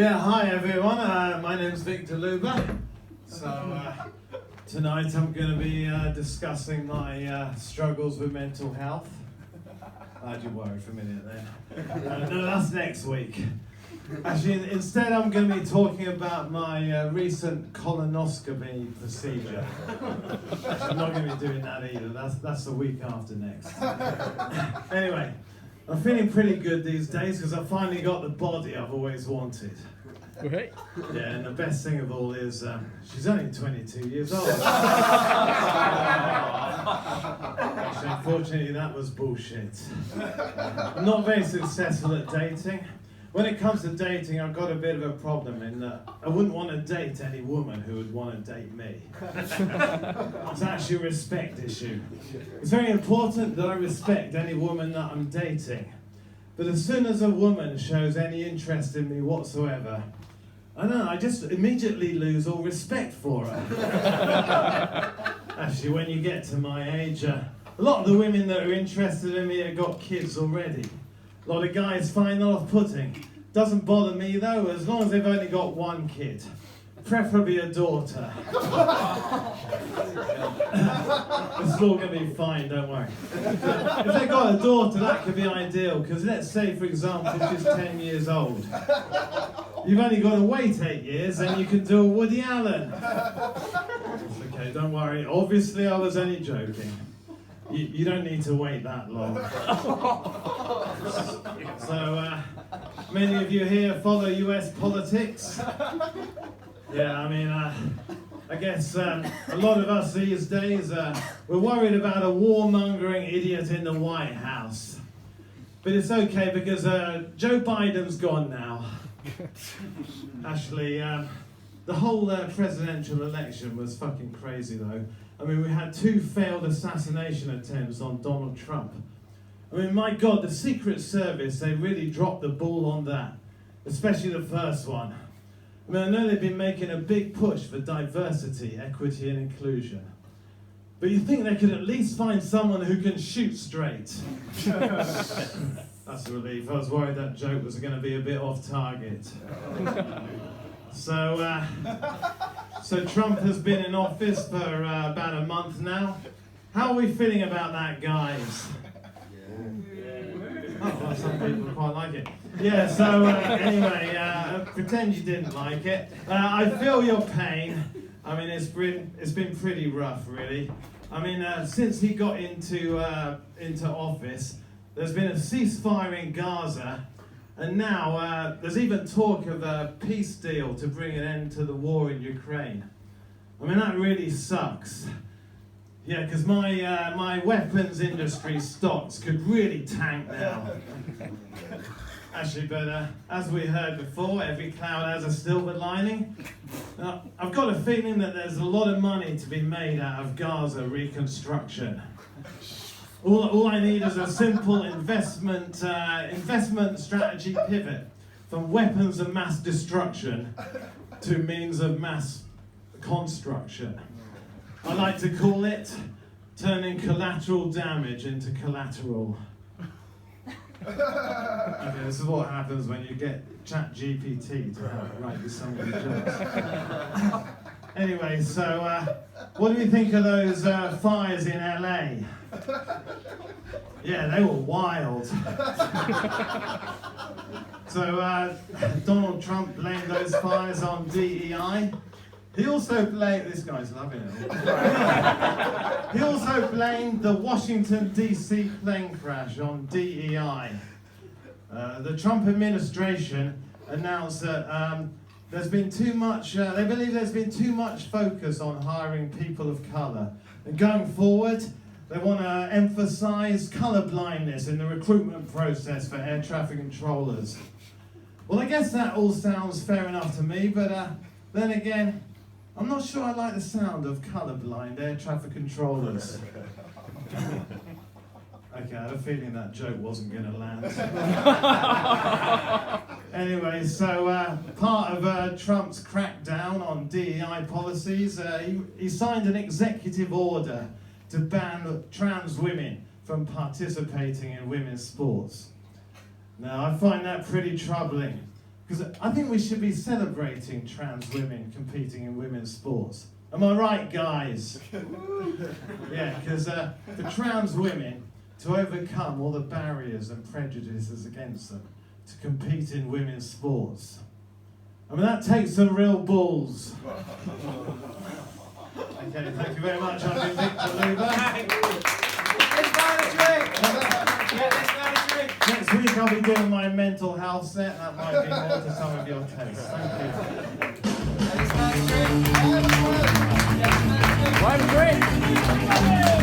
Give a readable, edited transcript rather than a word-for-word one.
Yeah, hi everyone. My name's Victor Luber. So tonight I'm going to be discussing my struggles with mental health. I had you worried for a minute then. No, that's next week. Actually, instead I'm going to be talking about my recent colonoscopy procedure. Actually, I'm not going to be doing that either. That's the week after next. Anyway, I'm feeling pretty good these days because I finally got the body I've always wanted. Right. Yeah, and the best thing of all is she's only 22 years old. Actually, unfortunately, that was bullshit. I'm not very successful at dating. When it comes to dating, I've got a bit of a problem in that I wouldn't want to date any woman who would want to date me. It's actually a respect issue. It's very important that I respect any woman that I'm dating. But as soon as a woman shows any interest in me whatsoever, I don't know, I just immediately lose all respect for her. Actually, when you get to my age, a lot of the women that are interested in me have got kids already. A lot of guys find that off-putting. Doesn't bother me though, as long as they've only got one kid. Preferably a daughter. It's all going to be fine, don't worry. If they've got a daughter, that could be ideal, because let's say, for example, she's 10 years old. You've only got to wait 8 years, and you can do a Woody Allen. It's okay, don't worry. Obviously, I was only joking. You don't need to wait that long. So, many of you here follow US politics. Yeah, I mean, I guess a lot of us these days, we're worried about a warmongering idiot in the White House. But it's okay because Joe Biden's gone now. Actually, the whole presidential election was fucking crazy though. I mean, we had 2 failed assassination attempts on Donald Trump. I mean, my God, the Secret Service, they really dropped the ball on that. Especially the first one. I mean, I know they've been making a big push for diversity, equity and inclusion. But you think they could at least find someone who can shoot straight. That's a relief. I was worried that joke was going to be a bit off target. So Trump has been in office for about a month now. How are we feeling about that, guys? Oh, well, some people quite like it. Yeah, so anyway, pretend you didn't like it. I feel your pain. I mean, it's been pretty rough, really. I mean, since he got into office, there's been a ceasefire in Gaza, and now there's even talk of a peace deal to bring an end to the war in Ukraine. I mean, that really sucks. Yeah, because my weapons industry stocks could really tank now. Actually, but as we heard before, every cloud has a silver lining. I've got a feeling that there's a lot of money to be made out of Gaza reconstruction. All I need is a simple investment strategy pivot from weapons of mass destruction to means of mass construction. I like to call it turning collateral damage into collateral. Okay, this is what happens when you get ChatGPT to help write you some of the jokes. Anyway, so what do you think of those fires in LA? Yeah, they were wild. So Donald Trump blamed those fires on DEI. He also blamed, this guy's loving it. He also blamed the Washington DC plane crash on DEI. The Trump administration announced that there's been too much, they believe there's been too much focus on hiring people of colour. And going forward, they want to emphasise colour blindness in the recruitment process for air traffic controllers. Well, I guess that all sounds fair enough to me, but then again, I'm not sure I like the sound of colourblind air traffic controllers. Okay, I had a feeling that joke wasn't going to land. Anyway, so part of Trump's crackdown on DEI policies, he signed an executive order to ban trans women from participating in women's sports. Now, I find that pretty troubling, Because I think we should be celebrating trans women competing in women's sports. Am I right, guys? Yeah, because for trans women to overcome all the barriers and prejudices against them to compete in women's sports, I mean, that takes some real balls. Okay, thank you very much. I've been Victor Luber. Next week I'll be doing my mental health set. That might be more to some of your taste. Thank you. One drink.